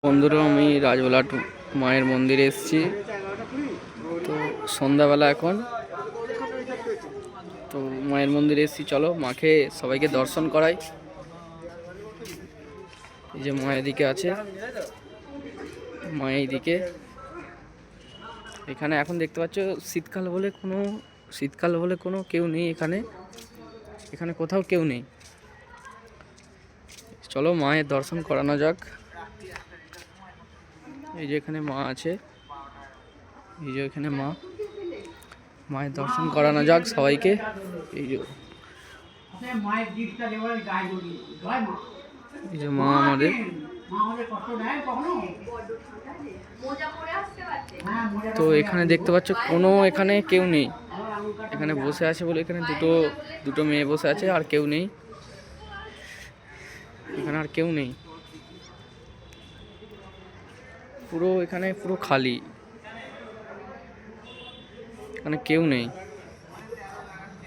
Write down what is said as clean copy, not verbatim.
বন্ধুরা, আমি রাজবালা মায়ের মন্দিরে এসেছি। তো সন্ধ্যাবেলা এখন তো মায়ের মন্দিরে এসেছি। চলো মাকে সবাইকে দর্শন করাই। এই যে মা এদিকে আছে, মা এইদিকে। এখানে এখন দেখতে পাচ্ছ শীতকাল বলে কোনো কেউ নেই এখানে কোথাও কেউ নেই। চলো মায়ের দর্শন করানো যাক। এই যে এখানে মা আছে, এই যে এখানে মায়ের দর্শন করানো যাক সবাইকে। এই যে মা আমাদের। তো এখানে দেখতে পাচ্ছ এখানে কেউ নেই। এখানে বসে আছে বলে এখানে দুটো মেয়ে বসে আছে, আর কেউ নেই। এখানে আর কেউ নেই, এখানে পুরো খালি, এখানে কেউ নেই।